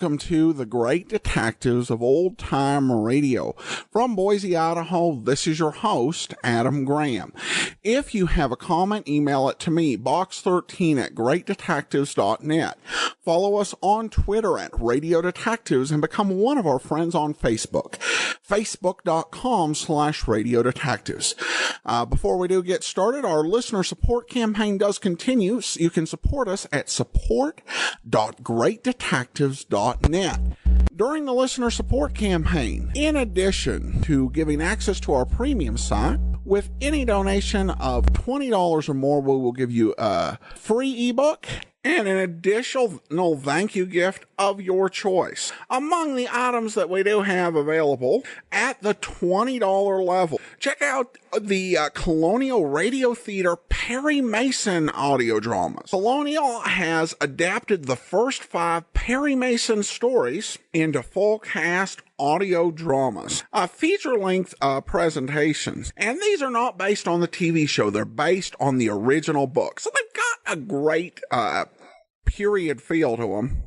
welcome to the Great Detectives of Old Time Radio. From Boise, Idaho, this is your host, Adam Graham. If you have a comment, email it to me, box13@greatdetectives.net. Follow us on Twitter at Radio Detectives and become one of our friends on Facebook, facebook.com/Radio Detectives. Before we do get started, our listener support campaign does continue. You can support us at support.greatdetectives.net. During the listener support campaign, in addition to giving access to our premium site, with any donation of $20 or more, we will give you a free ebook and an additional thank you gift of your choice. Among the items that we do have available at the $20 level, check out the Colonial Radio Theater Perry Mason audio dramas. Colonial has adapted the first 5 Perry Mason stories into full cast audio dramas, feature-length presentations, and these are not based on the TV show. They're based on the original book, so they've got a great period feel to them,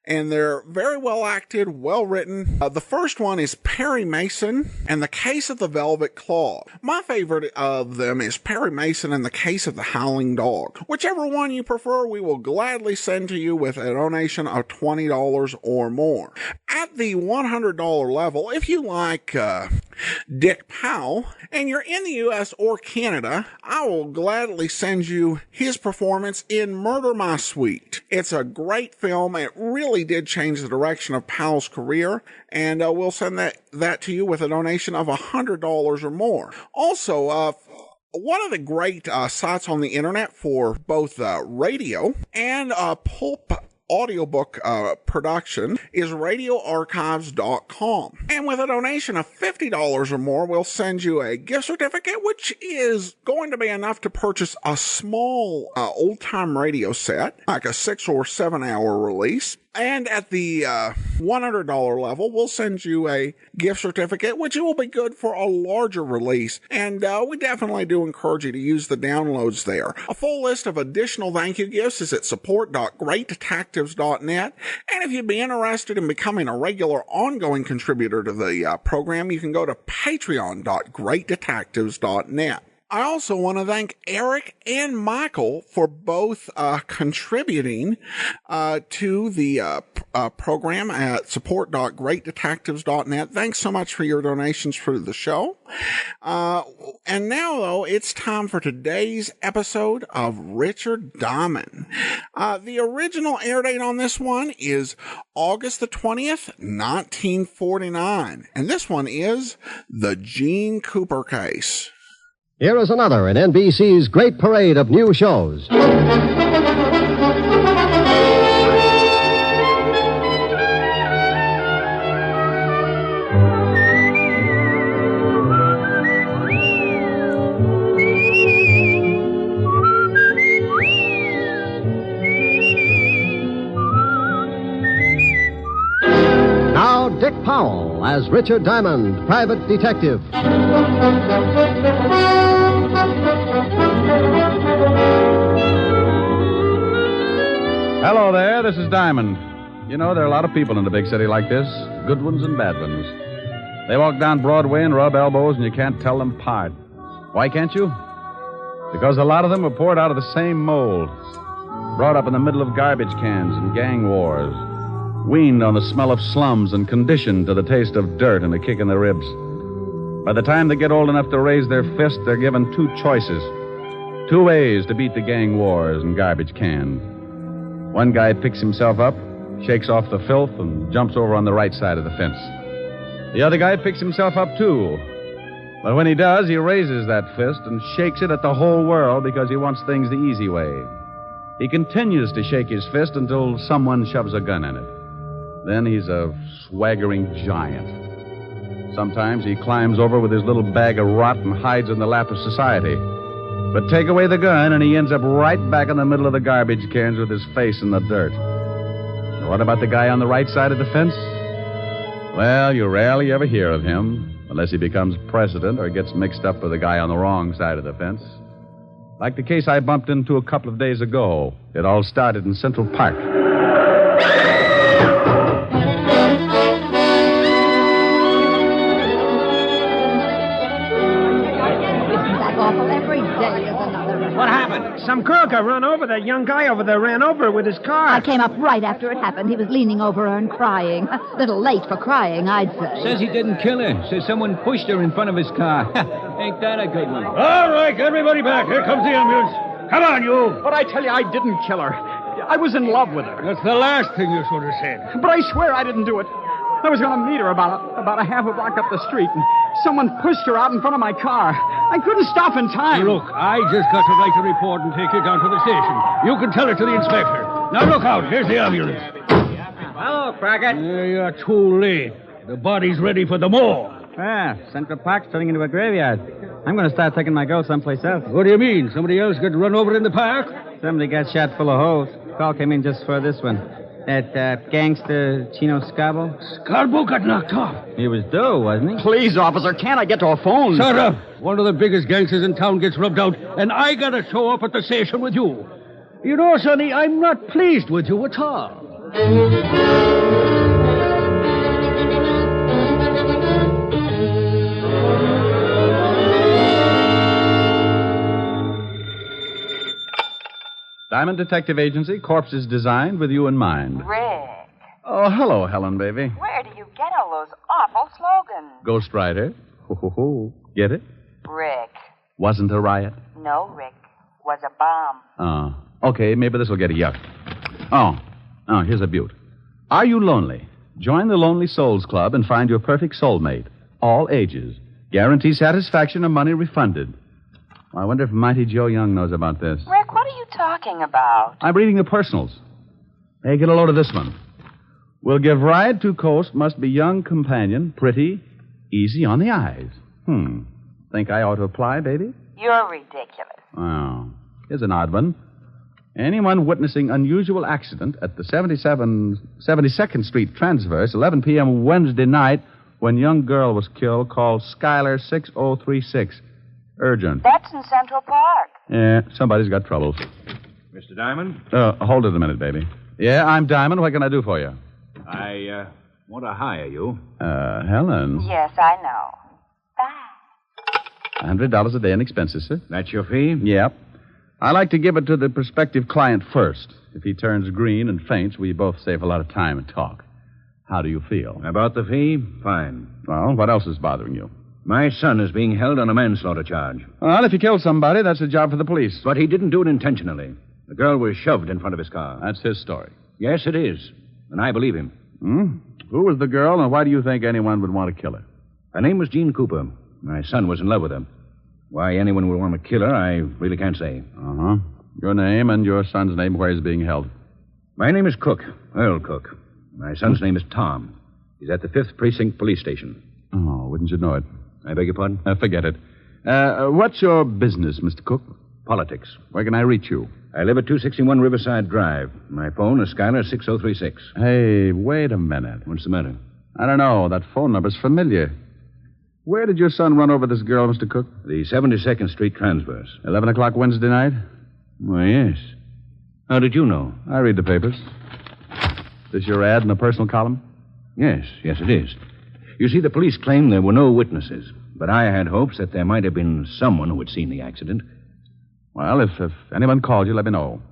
and they're very well acted, well written. The first one is Perry Mason and the Case of the Velvet Claw. My favorite of them is Perry Mason and the Case of the Howling Dog. Whichever one you prefer, we will gladly send to you with a donation of $20 or more. At the $100 level, if you like Dick Powell and you're in the U.S. or Canada, I will gladly send you his performance in Murder My Sweet. It's a great film. It really did change the direction of Powell's career, and we'll send that to you with a donation of $100 or more. Also, one of the great sites on the internet for both radio and pulp audiobook production is radioarchives.com. And with a donation of $50 or more, we'll send you a gift certificate, which is going to be enough to purchase a small old-time radio set, like a 6 or 7 hour release. And at the $100 level, we'll send you a gift certificate, which will be good for a larger release. And we definitely do encourage you to use the downloads there. A full list of additional thank you gifts is at support.greatdetectives.net. And if you'd be interested in becoming a regular ongoing contributor to the program, you can go to patreon.greatdetectives.net. I also want to thank Eric and Michael for both contributing to the program at support.greatdetectives.net. Thanks so much for your donations for the show. And now, though, it's time for today's episode of Richard Diamond. The original air date on this one is August the 20th, 1949. And this one is The Gene Cooper Case. Here is another in NBC's great parade of new shows. Now, Dick Powell as Richard Diamond, private detective. Hello there, this is Diamond. You know, there are a lot of people in a big city like this, good ones and bad ones. They walk down Broadway and rub elbows and you can't tell them apart. Why can't you? Because a lot of them were poured out of the same mold, brought up in the middle of garbage cans and gang wars, weaned on the smell of slums and conditioned to the taste of dirt and a kick in the ribs. By the time they get old enough to raise their fist, they're given 2 choices, 2 ways to beat the gang wars and garbage cans. One guy picks himself up, shakes off the filth, and jumps over on the right side of the fence. The other guy picks himself up, too. But when he does, he raises that fist and shakes it at the whole world because he wants things the easy way. He continues to shake his fist until someone shoves a gun in it. Then he's a swaggering giant. Sometimes he climbs over with his little bag of rot and hides in the lap of society. But take away the gun, and he ends up right back in the middle of the garbage cans with his face in the dirt. What about the guy on the right side of the fence? Well, you rarely ever hear of him, unless he becomes president or gets mixed up with the guy on the wrong side of the fence. Like the case I bumped into a couple of days ago. It all started in Central Park. Some girl got run over. That young guy over there ran over her with his car. I came up right after it happened. He was leaning over her and crying. A little late for crying, I'd say. Says he didn't kill her. Says someone pushed her in front of his car. Ain't that a good one? All right, everybody back. Here comes the ambulance. Come on, you. But I tell you, I didn't kill her. I was in love with her. That's the last thing you should have said. But I swear I didn't do it. I was going to meet her about a half a block up the street, and someone pushed her out in front of my car. I couldn't stop in time. Look, I just got to write a report and take you down to the station. You can tell it to the inspector. Now, look out. Here's the ambulance. Hello, Crockett. You're too late. The body's ready for the morgue. Ah, Central Park's turning into a graveyard. I'm going to start taking my girl someplace else. What do you mean? Somebody else got run over in the park? Somebody got shot full of holes. Call came in just for this one. That gangster Chino Scabo. Scarborough got knocked off. He was due, wasn't he? Please, officer, can't I get to a phone? Shut up. One of the biggest gangsters in town gets rubbed out, and I got to show up at the station with you. You know, Sonny, I'm not pleased with you at all. Diamond Detective Agency, corpses designed with you in mind. Rick, Oh, hello, Helen, baby. where do you get all those awful slogans? Ghost Rider. Ho, ho, ho. Get it? Rick. Wasn't a riot. No, Rick. Was a bomb. Okay, maybe this will get a yuck. Oh, here's a beaut. Are you lonely? Join the Lonely Souls Club and find your perfect soulmate. All ages. Guarantee satisfaction or money refunded. I wonder if Mighty Joe Young knows about this. Rick, what are you talking about? I'm reading the personals. Hey, get a load of this one. Will give ride to coast, must be young companion, pretty, easy on the eyes. Think I ought to apply, baby? You're ridiculous. Oh, here's an odd one. Anyone witnessing unusual accident at the 72nd Street Transverse, 11 p.m. Wednesday night, when young girl was killed, call Skylar 6036. Urgent. That's in Central Park. Yeah, somebody's got troubles. Mr. Diamond? Hold it a minute, baby. Yeah, I'm Diamond. What can I do for you? I want to hire you. Helen. Yes, I know. Bye. $100 a day in expenses, sir. That's your fee? Yep. I like to give it to the prospective client first. If he turns green and faints, we both save a lot of time and talk. How do you feel? About the fee? Fine. Well, what else is bothering you? My son is being held on a manslaughter charge. Well, if you killed somebody, that's a job for the police. But he didn't do it intentionally. The girl was shoved in front of his car. That's his story. Yes, it is. And I believe him. Who was the girl, and why do you think anyone would want to kill her? Her name was Jean Cooper. My son was in love with her. Why anyone would want to kill her, I really can't say. Uh-huh. Your name and your son's name, where he's being held. My name is Cook, Earl Cook. My son's name is Tom. He's at the 5th Precinct Police Station. Oh, wouldn't you know it? I beg your pardon? Forget it. What's your business, Mr. Cook? Politics. Where can I reach you? I live at 261 Riverside Drive. My phone is Skylar 6036. Hey, wait a minute. What's the matter? I don't know. That phone number's familiar. Where did your son run over this girl, Mr. Cook? The 72nd Street Transverse. 11 o'clock Wednesday night? Why, yes. How did you know? I read the papers. Is this your ad in the personal column? Yes, it is. You see, the police claim there were no witnesses, but I had hopes that there might have been someone who had seen the accident. Well, if anyone called you, let me know.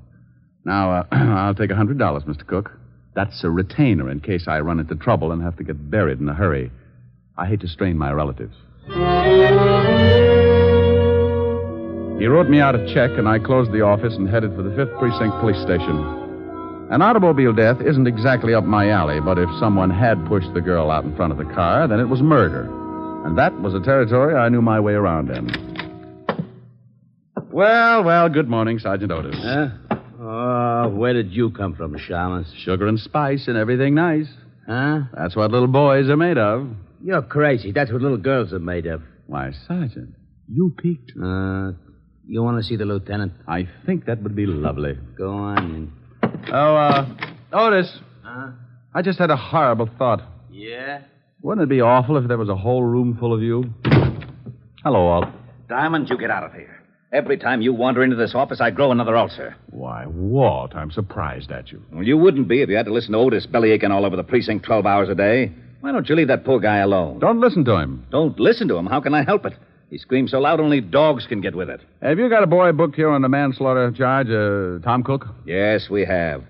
Now, I'll take $100, Mr. Cook. That's a retainer in case I run into trouble and have to get buried in a hurry. I hate to strain my relatives. He wrote me out a check, and I closed the office and headed for the 5th Precinct Police Station. An automobile death isn't exactly up my alley, but if someone had pushed the girl out in front of the car, then it was murder. And that was a territory I knew my way around in. Well, good morning, Sergeant Otis. Where did you come from, Shamus? Sugar and spice and everything nice. Huh? That's what little boys are made of. You're crazy. That's what little girls are made of. Why, Sergeant, you peeked. You want to see the lieutenant? I think that would be lovely. Go on. Otis. Huh? I just had a horrible thought. Yeah? Wouldn't it be awful if there was a whole room full of you? Hello, Walt. Diamond, you get out of here. Every time you wander into this office, I grow another ulcer. Why, Walt, I'm surprised at you. Well, you wouldn't be if you had to listen to Otis bellyaching all over the precinct 12 hours a day. Why don't you leave that poor guy alone? Don't listen to him. Don't listen to him? How can I help it? He screams so loud only dogs can get with it. Have you got a boy booked here on the manslaughter charge, Tom Cook? Yes, we have.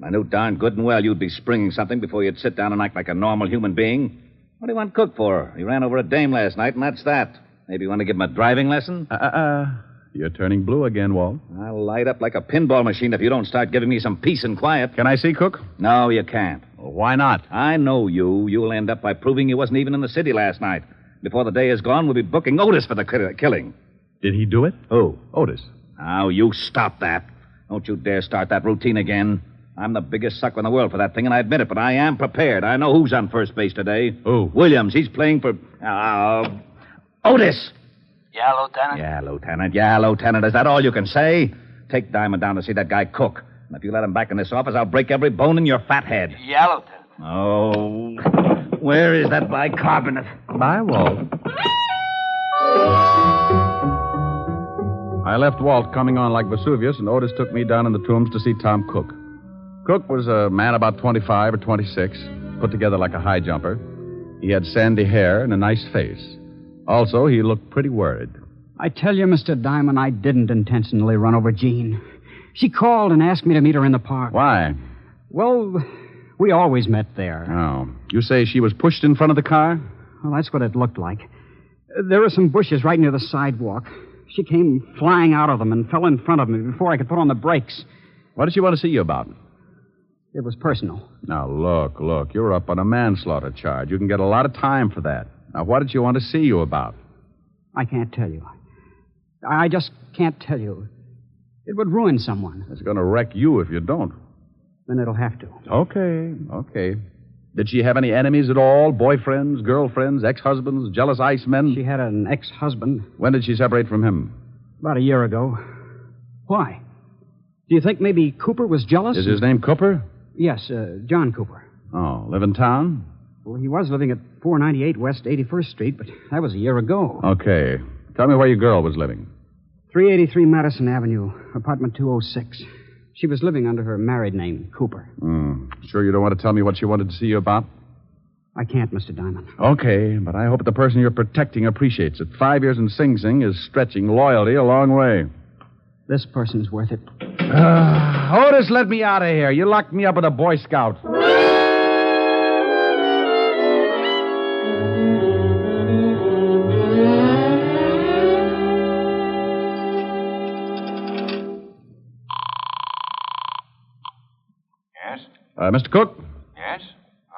I knew darn good and well you'd be springing something before you'd sit down and act like a normal human being. What do you want Cook for? He ran over a dame last night, and that's that. Maybe you want to give him a driving lesson? You're turning blue again, Walt. I'll light up like a pinball machine if you don't start giving me some peace and quiet. Can I see Cook? No, you can't. Well, why not? I know you. You'll end up by proving you wasn't even in the city last night. Before the day is gone, we'll be booking Otis for the killing. Did he do it? Who? Otis. Now, you stop that. Don't you dare start that routine again. I'm the biggest sucker in the world for that thing, and I admit it, but I am prepared. I know who's on first base today. Who? Williams. He's playing for... Otis! Yeah, Lieutenant? Yeah, Lieutenant. Is that all you can say? Take Diamond down to see that guy Cook. And if you let him back in this office, I'll break every bone in your fat head. Yeah, Lieutenant. Oh, where is that bicarbonate? Bye, Walt. I left Walt coming on like Vesuvius, and Otis took me down in the tombs to see Tom Cook. Cook was a man about 25 or 26, put together like a high jumper. He had sandy hair and a nice face. Also, he looked pretty worried. I tell you, Mr. Diamond, I didn't intentionally run over Jean. She called and asked me to meet her in the park. Why? Well, we always met there. Oh. You say she was pushed in front of the car? Well, that's what it looked like. There were some bushes right near the sidewalk. She came flying out of them and fell in front of me before I could put on the brakes. What did she want to see you about? It was personal. Now, look. You're up on a manslaughter charge. You can get a lot of time for that. Now, what did she want to see you about? I can't tell you. I just can't tell you. It would ruin someone. It's going to wreck you if you don't. Then it'll have to. Okay. Did she have any enemies at all? Boyfriends, girlfriends, ex-husbands, jealous icemen? She had an ex-husband. When did she separate from him? About a year ago. Why? Do you think maybe Cooper was jealous? Is his name Cooper? Yes, John Cooper. Oh, live in town? Well, he was living at 498 West 81st Street, but that was a year ago. Okay. Tell me where your girl was living. 383 Madison Avenue, apartment 206. She was living under her married name, Cooper. Sure you don't want to tell me what she wanted to see you about? I can't, Mr. Diamond. Okay, but I hope the person you're protecting appreciates it. 5 years in Sing Sing is stretching loyalty a long way. This person's worth it. Otis, let me out of here. You locked me up with a Boy Scout. Yes? Mr. Cook? Yes?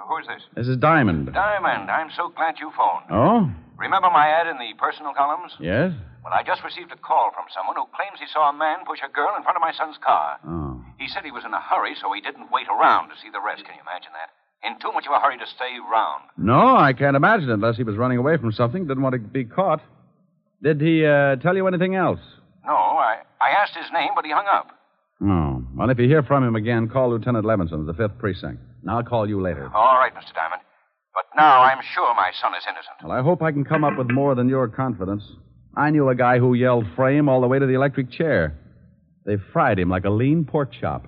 Who's this? This is Diamond. Diamond, I'm so glad you phoned. Oh? Remember my ad in the personal columns? Yes? Well, I just received a call from someone who claims he saw a man push a girl in front of my son's car. Oh. He said he was in a hurry, so he didn't wait around to see the rest. Can you imagine that? In too much of a hurry to stay round. No, I can't imagine it unless he was running away from something, didn't want to be caught. Did he tell you anything else? No, I asked his name, but he hung up. Oh. Well, if you hear from him again, call Lieutenant Levinson of the 5th Precinct. And I'll call you later. All right, Mr. Diamond. But now I'm sure my son is innocent. Well, I hope I can come up with more than your confidence. I knew a guy who yelled frame all the way to the electric chair. They fried him like a lean pork chop.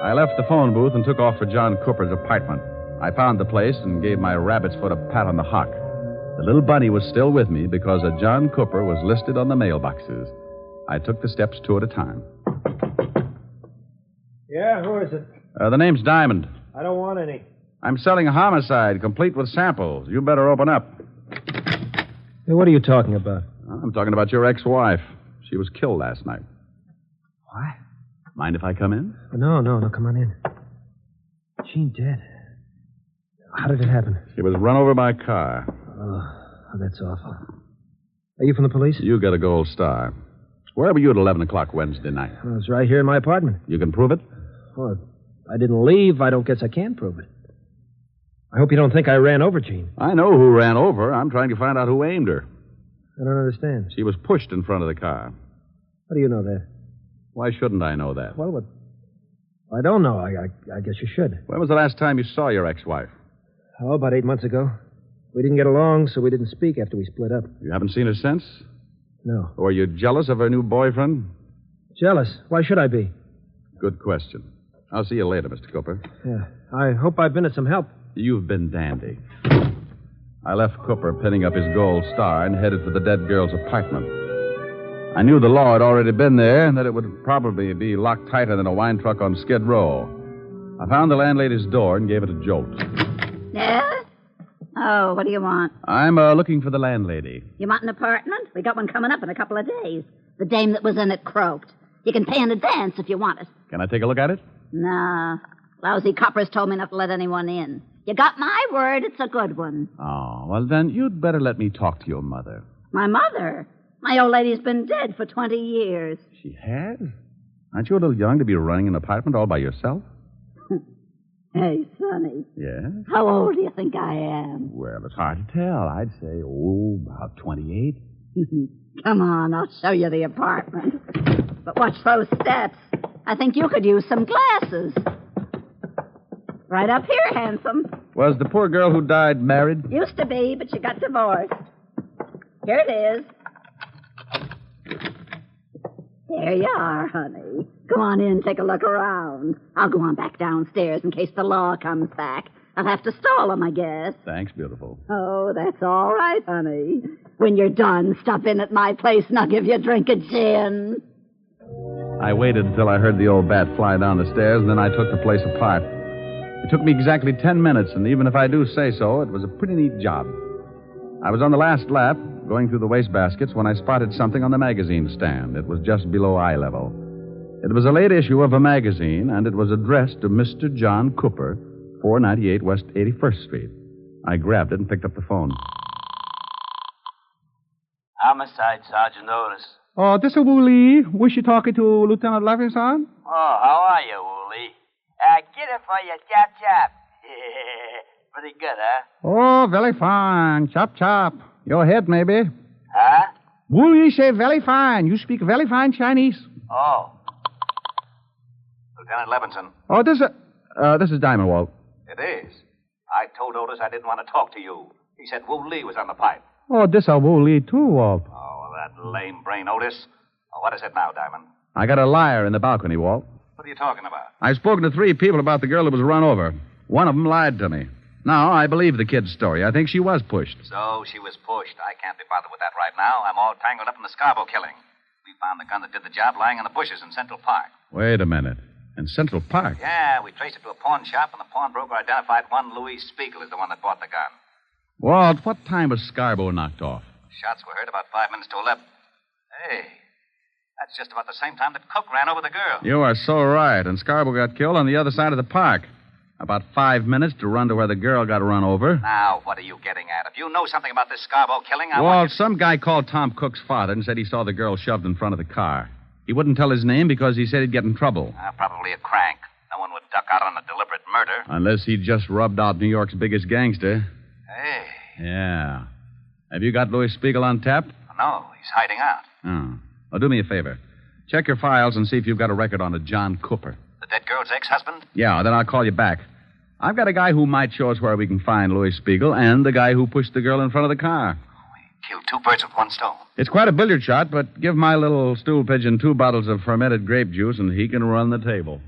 I left the phone booth and took off for John Cooper's apartment. I found the place and gave my rabbit's foot a pat on the hock. The little bunny was still with me because a John Cooper was listed on the mailboxes. I took the steps two at a time. Yeah, who is it? The name's Diamond. I don't want any. I'm selling a homicide, complete with samples. You better open up. Hey, what are you talking about? I'm talking about your ex-wife. She was killed last night. What? Mind if I come in? No, come on in. Jean dead. How did it happen? She was run over by a car. Oh, that's awful. Are you from the police? You got a gold star. Where were you at 11 o'clock Wednesday night? I was right here in my apartment. You can prove it? Well, I didn't leave. I don't guess I can prove it. I hope you don't think I ran over Jean. I know who ran over her. I'm trying to find out who aimed her. I don't understand. She was pushed in front of the car. How do you know that? Why shouldn't I know that? Well, I don't know. I guess you should. When was the last time you saw your ex-wife? Oh, about 8 months ago. We didn't get along, so we didn't speak after we split up. You haven't seen her since? No. Were you jealous of her new boyfriend? Jealous? Why should I be? Good question. I'll see you later, Mr. Cooper. Yeah. I hope I've been of some help. You've been dandy. I left Cooper pinning up his gold star and headed for the dead girl's apartment. I knew the law had already been there and that it would probably be locked tighter than a wine truck on Skid Row. I found the landlady's door and gave it a jolt. Yeah? Oh, what do you want? I'm looking for the landlady. You want an apartment? We got one coming up in a couple of days. The dame that was in it croaked. You can pay in advance if you want it. Can I take a look at it? Nah. Lousy coppers told me not to let anyone in. You got my word, it's a good one. Oh, well, then you'd better let me talk to your mother. My mother? My old lady's been dead for 20 years. She has? Aren't you a little young to be running an apartment all by yourself? Hey, Sonny. Yeah? How old do you think I am? Well, it's hard to tell. I'd say, about 28. Come on, I'll show you the apartment. But watch those steps. I think you could use some glasses. Right up here, handsome. Was the poor girl who died married? Used to be, but she got divorced. Here it is. There you are, honey. Go on in, take a look around. I'll go on back downstairs in case the law comes back. I'll have to stall him, I guess. Thanks, beautiful. Oh, that's all right, honey. When you're done, stop in at my place and I'll give you a drink of gin. I waited until I heard the old bat fly down the stairs, and then I took the place apart. It took me exactly 10 minutes, and even if I do say so, it was a pretty neat job. I was on the last lap, going through the wastebaskets, when I spotted something on the magazine stand. It was just below eye level. It was a late issue of a magazine, and it was addressed to Mr. John Cooper, 498 West 81st Street. I grabbed it and picked up the phone. Homicide, Sergeant Otis. Oh, this is Wooly. Was you talking to Lieutenant Levinson? Oh, how are you, Wooly? Get it for you, chop. Pretty good, huh? Oh, very fine. Chop. Your head, maybe. Huh? Wooly say very fine. You speak very fine Chinese. Oh. Lieutenant Levinson. Oh, this is Diamond, Walt. It is. I told Otis I didn't want to talk to you. He said Wu Lee was on the pipe. Oh, this is Wooly, too, Walt. Oh, that lame brain Otis. Oh, what is it now, Diamond? I got a liar in the balcony, Walt. What are you talking about? I've spoken to 3 people about the girl that was run over. One of them lied to me. Now, I believe the kid's story. I think she was pushed. So she was pushed. I can't be bothered with that right now. I'm all tangled up in the Scarborough killing. We found the gun that did the job lying in the bushes in Central Park. Wait a minute. In Central Park? Yeah, we traced it to a pawn shop, and the pawnbroker identified one Louis Spiegel as the one that bought the gun. Walt, what time was Scarborough knocked off? Shots were heard about 5 minutes to 11. Hey, that's just about the same time that Cook ran over the girl. You are so right. And Scarborough got killed on the other side of the park. About 5 minutes to run to where the girl got run over. Now, what are you getting at? If you know something about this Scarborough killing, Walt, some guy called Tom Cook's father and said he saw the girl shoved in front of the car. He wouldn't tell his name because he said he'd get in trouble. Probably a crank. No one would duck out on a deliberate murder. Unless he just rubbed out New York's biggest gangster. Hey. Yeah. Have you got Louis Spiegel on tap? No, he's hiding out. Oh. Well, do me a favor. Check your files and see if you've got a record on a John Cooper. The dead girl's ex-husband? Yeah, then I'll call you back. I've got a guy who might show us where we can find Louis Spiegel and the guy who pushed the girl in front of the car. We killed 2 birds with one stone. It's quite a billiard shot, but give my little stool pigeon 2 bottles of fermented grape juice and he can run the table.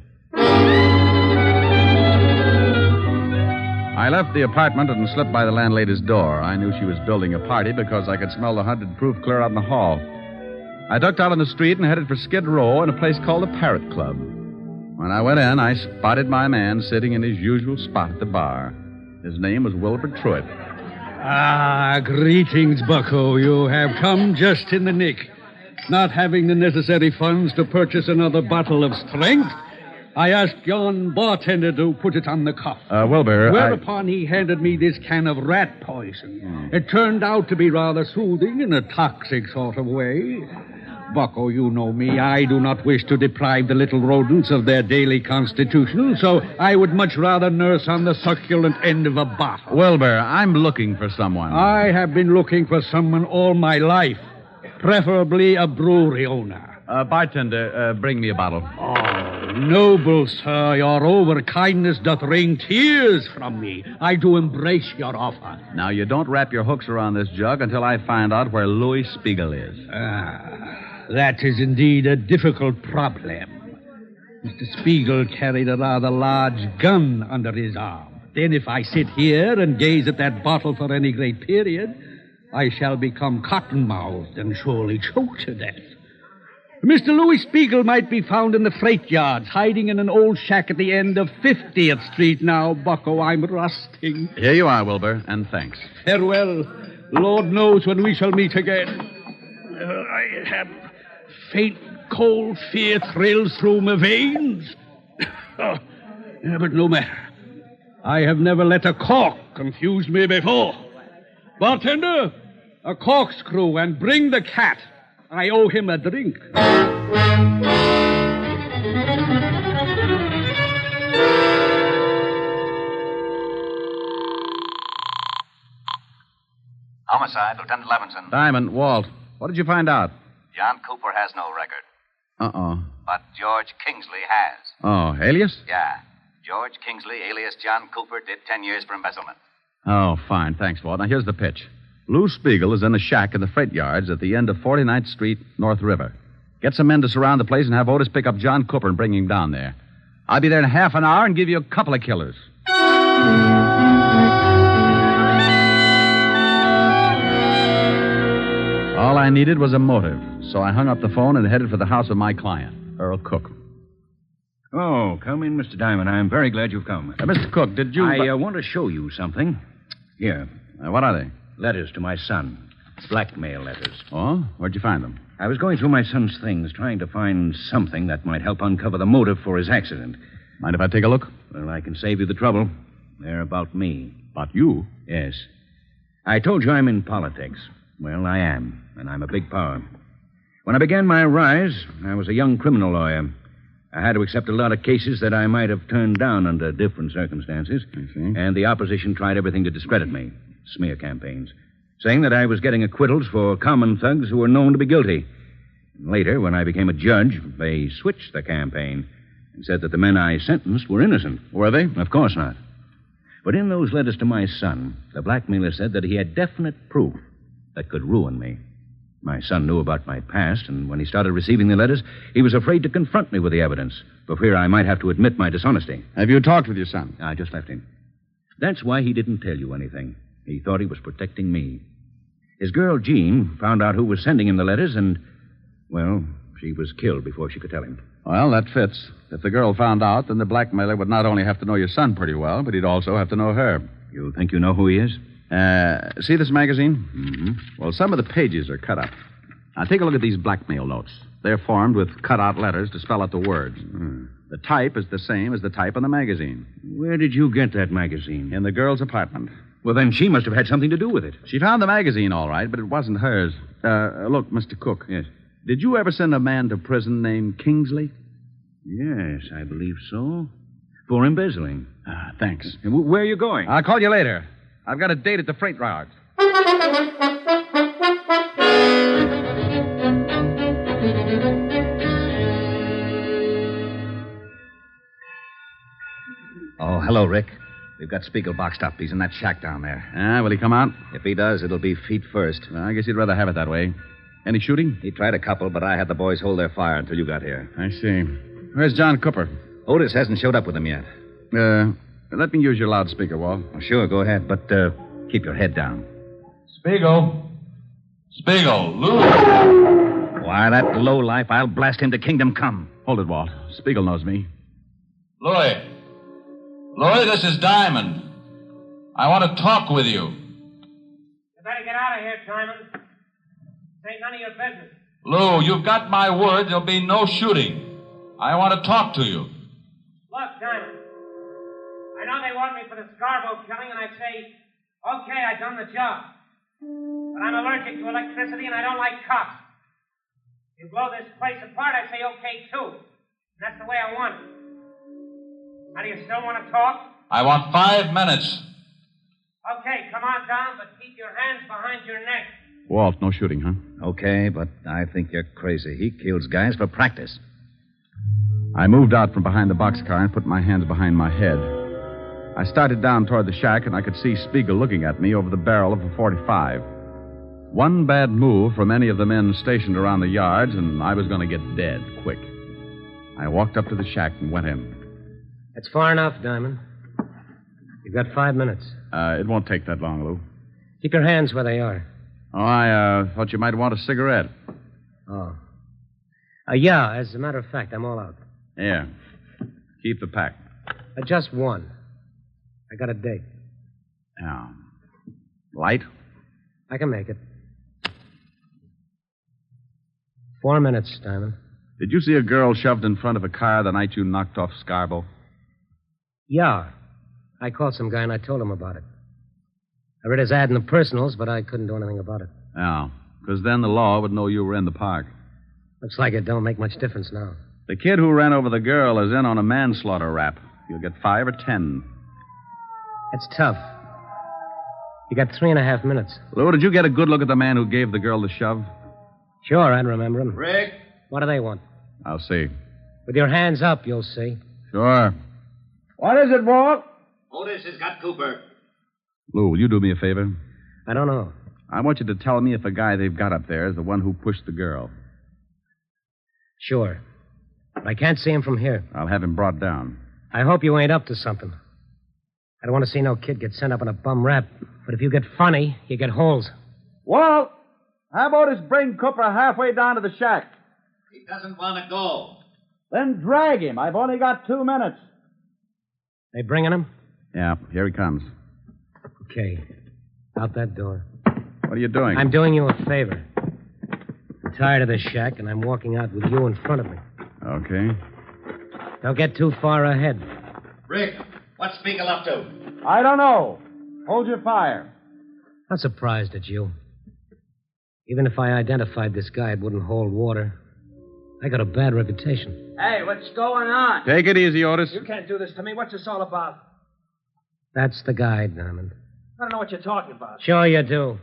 I left the apartment and slipped by the landlady's door. I knew she was building a party because I could smell the 100 proof clear out in the hall. I ducked out on the street and headed for Skid Row in a place called the Parrot Club. When I went in, I spotted my man sitting in his usual spot at the bar. His name was Wilbur Truitt. Ah, greetings, Bucko. You have come just in the nick. Not having the necessary funds to purchase another bottle of strength, I asked yon bartender to put it on the cuff. Wilbur, Whereupon he handed me this can of rat poison. It turned out to be rather soothing in a toxic sort of way. Bucko, you know me. I do not wish to deprive the little rodents of their daily constitution, so I would much rather nurse on the succulent end of a bottle. Wilbur, I'm looking for someone. I have been looking for someone all my life, preferably a brewery owner. Bartender, bring me a bottle. Oh, noble sir, your overkindness doth wring tears from me. I do embrace your offer. Now, you don't wrap your hooks around this jug until I find out where Louis Spiegel is. That is indeed a difficult problem. Mr. Spiegel carried a rather large gun under his arm. then if I sit here and gaze at that bottle for any great period, I shall become cotton-mouthed and surely choke to death. Mr. Louis Spiegel might be found in the freight yards, hiding in an old shack at the end of 50th Street now, Bucko. I'm rusting. Here you are, Wilbur, and thanks. Farewell. Lord knows when we shall meet again. I have faint, cold fear thrills through my veins. Oh, yeah, but no matter. I have never let a cork confuse me before. Bartender, a corkscrew, and bring the cat. I owe him a drink. Homicide, Lieutenant Levinson. Diamond, Walt, what did you find out? John Cooper has no record, Uh-oh. but George Kingsley has. Oh, alias? Yeah. George Kingsley, alias John Cooper, did 10 years for embezzlement. Oh, fine. Thanks, Walt. Now, here's the pitch. Lou Spiegel is in a shack in the freight yards at the end of 49th Street, North River. Get some men to surround the place and have Otis pick up John Cooper and bring him down there. I'll be there in half an hour and give you a couple of killers. All I needed was a motive, so I hung up the phone and headed for the house of my client, Earl Cook. Oh, come in, Mr. Diamond. I'm very glad you've come. Mr. Cook, did you... I want to show you something. Here. What are they? Letters to my son. Blackmail letters. Oh? Where'd you find them? I was going through my son's things, trying to find something that might help uncover the motive for his accident. Mind if I take a look? Well, I can save you the trouble. They're about me. About you? Yes. I told you I'm in politics. Well, I am, and I'm a big power. When I began my rise, I was a young criminal lawyer. I had to accept a lot of cases that I might have turned down under different circumstances. I see. And the opposition tried everything to discredit me. Smear campaigns. Saying that I was getting acquittals for common thugs who were known to be guilty. Later, when I became a judge, they switched the campaign and said that the men I sentenced were innocent. Were they? Of course not. But in those letters to my son, the blackmailer said that he had definite proof that could ruin me. My son knew about my past, and when he started receiving the letters, he was afraid to confront me with the evidence, for fear I might have to admit my dishonesty. Have you talked with your son? I just left him. That's why he didn't tell you anything. He thought he was protecting me. His girl, Jean, found out who was sending him the letters, and, well, she was killed before she could tell him. Well, that fits. If the girl found out, then the blackmailer would not only have to know your son pretty well, but he'd also have to know her. You think you know who he is? See this magazine? Mm-hmm. Well, some of the pages are cut up. Now, take a look at these blackmail notes. They're formed with cut-out letters to spell out the words. Mm. The type is the same as the type on the magazine. Where did you get that magazine? In the girl's apartment. Well, then she must have had something to do with it. She found the magazine, all right, but it wasn't hers. Look, Mr. Cook. Yes? Did you ever send a man to prison named Kingsley? Yes, I believe so. For embezzling. Thanks. Where are you going? I'll call you later. I've got a date at the freight yards. Oh, hello, Rick. We've got Spiegel boxed up. He's in that shack down there. Will he come out? If he does, it'll be feet first. I guess he'd rather have it that way. Any shooting? He tried a couple, but I had the boys hold their fire until you got here. I see. Where's John Cooper? Otis hasn't showed up with him yet. Let me use your loudspeaker, Walt. Oh, sure, go ahead, but keep your head down. Spiegel, Lou. Why, that lowlife, I'll blast him to kingdom come. Hold it, Walt. Spiegel knows me. Louis, this is Diamond. I want to talk with you. You better get out of here, Diamond. This ain't none of your business. Lou, you've got my word. There'll be no shooting. I want to talk to you. Look, Diamond. I know they want me for the Scarborough killing, and I say, okay, I done the job. But I'm allergic to electricity, and I don't like cops. You blow this place apart, I say okay, too. That's the way I want it. Now, do you still want to talk? I want 5 minutes. Okay, come on down, but keep your hands behind your neck. Walt, no shooting, huh? Okay, but I think you're crazy. He kills guys for practice. I moved out from behind the boxcar and put my hands behind my head. I started down toward the shack, and I could see Spiegel looking at me over the barrel of a .45. One bad move from any of the men stationed around the yards, and I was going to get dead quick. I walked up to the shack and went in. That's far enough, Diamond. You've got 5 minutes. It won't take that long, Lou. Keep your hands where they are. Oh, I thought you might want a cigarette. Oh. Yeah, as a matter of fact, I'm all out. Yeah. Keep the pack. Just one. I got a date. Yeah. Light? I can make it. 4 minutes, Diamond. Did you see a girl shoved in front of a car the night you knocked off Scarborough? Yeah. I called some guy and I told him about it. I read his ad in the personals, but I couldn't do anything about it. Yeah, because then the law would know you were in the park. Looks like it don't make much difference now. The kid who ran over the girl is in on a manslaughter rap. You'll get 5 or 10. It's tough. You got 3.5 minutes. Lou, did you get a good look at the man who gave the girl the shove? Sure, I'd remember him. Rick? What do they want? I'll see. With your hands up, you'll see. Sure. What is it, Walt? Otis has got Cooper. Lou, will you do me a favor? I don't know. I want you to tell me if the guy they've got up there is the one who pushed the girl. Sure. But I can't see him from here. I'll have him brought down. I hope you ain't up to something. I don't want to see no kid get sent up on a bum rap. But if you get funny, you get holes. Walt, how about us bring Cooper halfway down to the shack? He doesn't want to go. Then drag him. I've only got 2 minutes. They bringing him? Yeah, here he comes. Okay. Out that door. What are you doing? I'm doing you a favor. I'm tired of this shack, and I'm walking out with you in front of me. Okay. Don't get too far ahead. Rick, what's Spiegel up to? I don't know. Hold your fire. I'm surprised at you. Even if I identified this guy, it wouldn't hold water. I got a bad reputation. Hey, what's going on? Take it easy, Otis. You can't do this to me. What's this all about? That's the guy, Diamond. I don't know what you're talking about. Sure you do.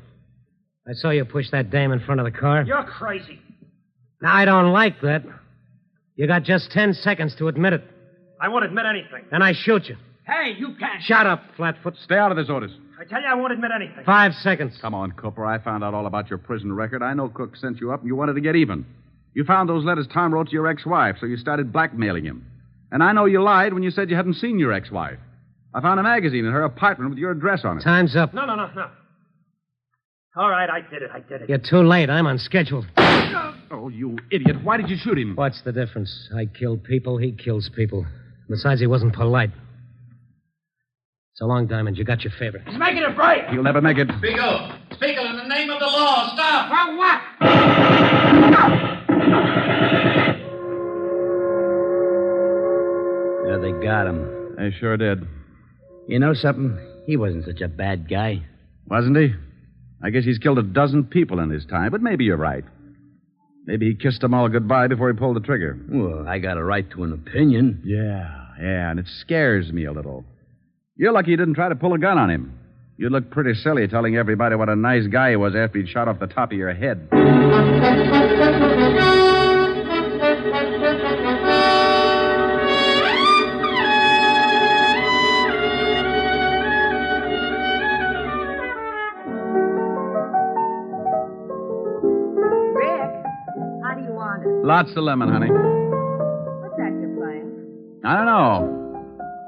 I saw you push that dame in front of the car. You're crazy. Now, I don't like that. You got just 10 seconds to admit it. I won't admit anything. Then I shoot you. Hey, you can't. Shut up, Flatfoot. Stay out of this, Otis. I tell you, I won't admit anything. 5 seconds. Come on, Cooper. I found out all about your prison record. I know Cook sent you up and you wanted to get even. You found those letters Tom wrote to your ex-wife, so you started blackmailing him. And I know you lied when you said you hadn't seen your ex-wife. I found a magazine in her apartment with your address on it. Time's up. No. All right, I did it. You're too late. I'm unscheduled. Oh, you idiot. Why did you shoot him? What's the difference? I kill people, he kills people. Besides, he wasn't polite. So long, Diamond. You got your favor. He's making a break. He'll never make it. Spiegel, in the name of the law, stop. For what? Yeah, they got him. They sure did. You know something? He wasn't such a bad guy. Wasn't he? I guess he's killed a dozen people in his time, but maybe you're right. Maybe he kissed them all goodbye before he pulled the trigger. Well, I got a right to an opinion. Yeah, and it scares me a little. You're lucky you didn't try to pull a gun on him. You'd look pretty silly telling everybody what a nice guy he was after he'd shot off the top of your head. Lots of lemon, honey. What's that you're playing? I don't know.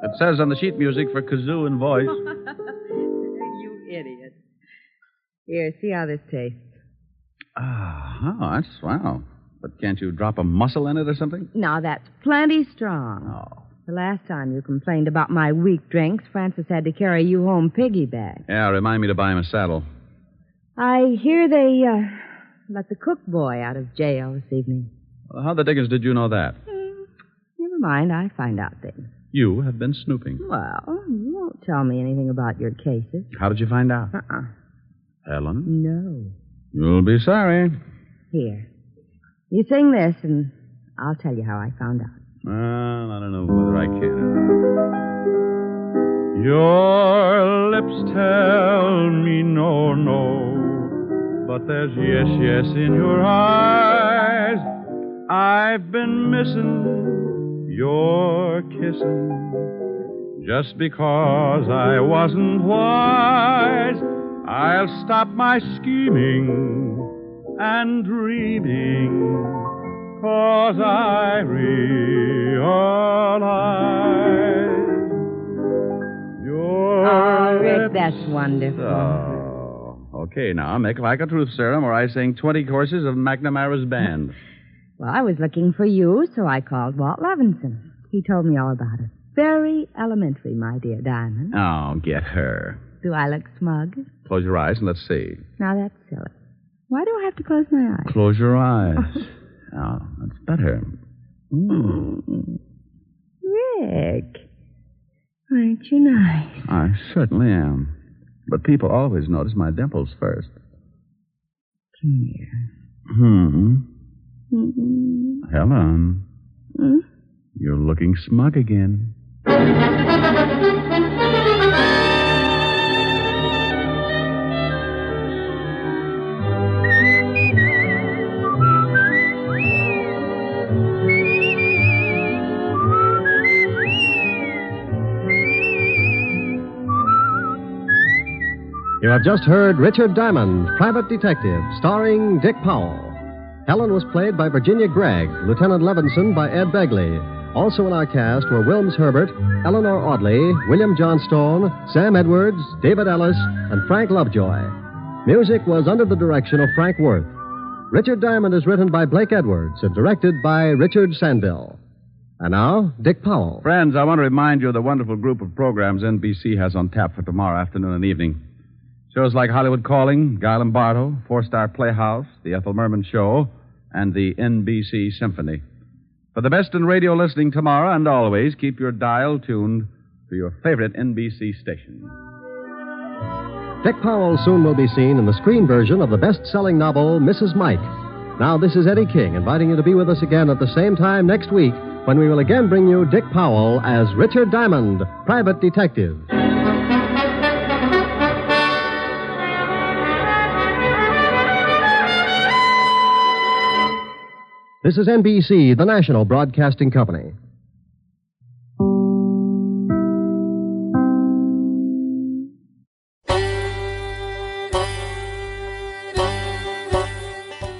It says on the sheet music for kazoo and voice. You idiot. Here, see how this tastes. That's swell. But can't you drop a mussel in it or something? Now, that's plenty strong. Oh. The last time you complained about my weak drinks, Francis had to carry you home piggyback. Yeah, remind me to buy him a saddle. I hear they let the cook boy out of jail this evening. Well, how the dickens did you know that? Never mind, I find out things. You have been snooping. Well, you won't tell me anything about your cases. How did you find out? Helen? No. You'll be sorry. Here. You sing this, and I'll tell you how I found out. Well, I don't know whether I can. Your lips tell me no, but there's yes in your eyes. I've been missing your kissing just because I wasn't wise. I'll stop my scheming and dreaming, 'cause I realize you're That's wonderful. Oh, okay, now make like a truth serum or I sing 20 courses of McNamara's band. Well, I was looking for you, so I called Walt Levinson. He told me all about it. Very elementary, my dear Diamond. Oh, get her. Do I look smug? Close your eyes and let's see. Now, that's silly. Why do I have to close my eyes? Close your eyes. Oh, that's better. Rick, aren't you nice? I certainly am. But people always notice my dimples first. Come here. Helen. You're looking smug again. You have just heard Richard Diamond, Private Detective, starring Dick Powell. Helen was played by Virginia Gregg, Lieutenant Levinson by Ed Begley. Also in our cast were Wilms Herbert, Eleanor Audley, William Johnstone, Sam Edwards, David Ellis, and Frank Lovejoy. Music was under the direction of Frank Worth. Richard Diamond is written by Blake Edwards and directed by Richard Sandville. And now, Dick Powell. Friends, I want to remind you of the wonderful group of programs NBC has on tap for tomorrow afternoon and evening. Shows like Hollywood Calling, Guy Lombardo, Four-Star Playhouse, The Ethel Merman Show, and the NBC Symphony. For the best in radio listening tomorrow and always, keep your dial tuned to your favorite NBC station. Dick Powell soon will be seen in the screen version of the best-selling novel, Mrs. Mike. Now, this is Eddie King inviting you to be with us again at the same time next week when we will again bring you Dick Powell as Richard Diamond, Private Detective. This is NBC, the national broadcasting company.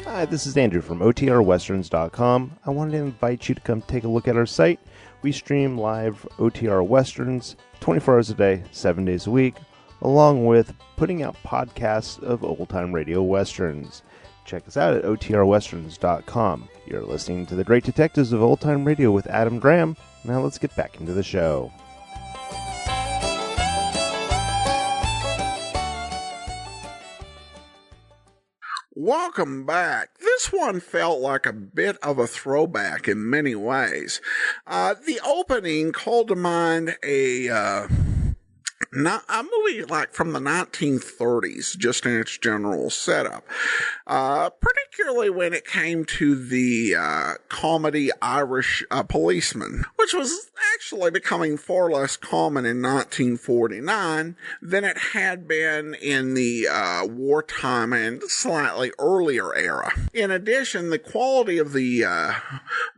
Hi, this is Andrew from OTRWesterns.com. I wanted to invite you to come take a look at our site. We stream live OTR Westerns 24 hours a day, 7 days a week, along with putting out podcasts of old-time radio westerns. Check us out at OTRWesterns.com. You're listening to The Great Detectives of Old Time Radio with Adam Graham. Now let's get back into the show. Welcome back. This one felt like a bit of a throwback in many ways. The opening called to mind a movie like from the 1930s, just in its general setup. Particularly when it came to the comedy Irish Policeman, which was actually becoming far less common in 1949 than it had been in the wartime and slightly earlier era. In addition, the quality of the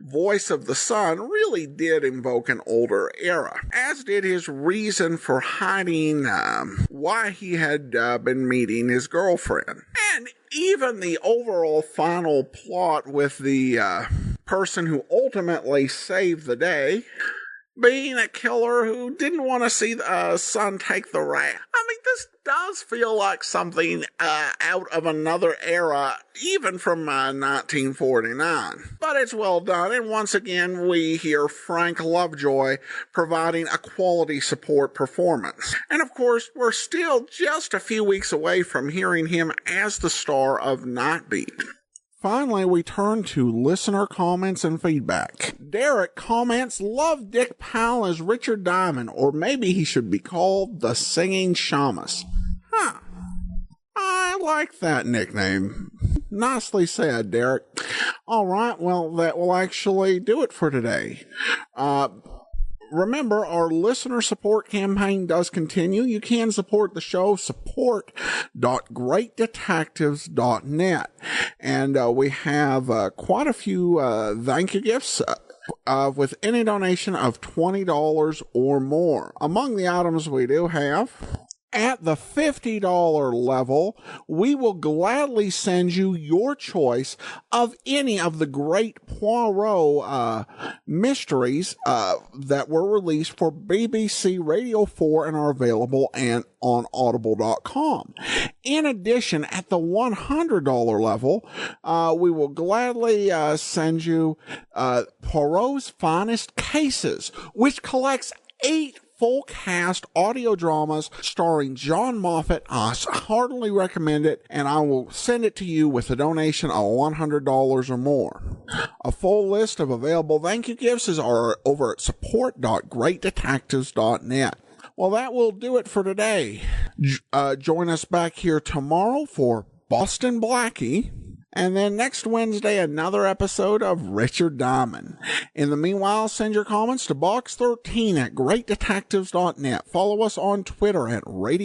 voice of the son really did invoke an older era, as did his reason for hiding why he had been meeting his girlfriend. And even the overall final plot with the person who ultimately saved the day being a killer who didn't want to see the son take the rap. I mean, this does feel like something out of another era, even from 1949. But it's well done, and once again, we hear Frank Lovejoy providing a quality support performance. And of course, we're still just a few weeks away from hearing him as the star of Nightbeat. Finally, we turn to listener comments and feedback. Derek comments, love Dick Powell as Richard Diamond, or maybe he should be called the Singing Shamus. Huh. I like that nickname. Nicely said, Derek. All right, well, that will actually do it for today. Remember, our listener support campaign does continue. You can support the show, support.greatdetectives.net. And we have quite a few thank you gifts with any donation of $20 or more. Among the items we do have At the $50 level, we will gladly send you your choice of any of the great Poirot mysteries that were released for BBC Radio 4 and are available on Audible.com. In addition, at the $100 level, we will gladly send you Poirot's Finest Cases, which collects 8 full cast audio dramas starring John Moffat. I heartily recommend it, and I will send it to you with a donation of $100 or more. A full list of available thank you gifts is over at support.greatdetectives.net. Well, that will do it for today. Join us back here tomorrow for Boston Blackie. And then next Wednesday, another episode of Richard Diamond. In the meanwhile, send your comments to box13 at greatdetectives.net. Follow us on Twitter at Radio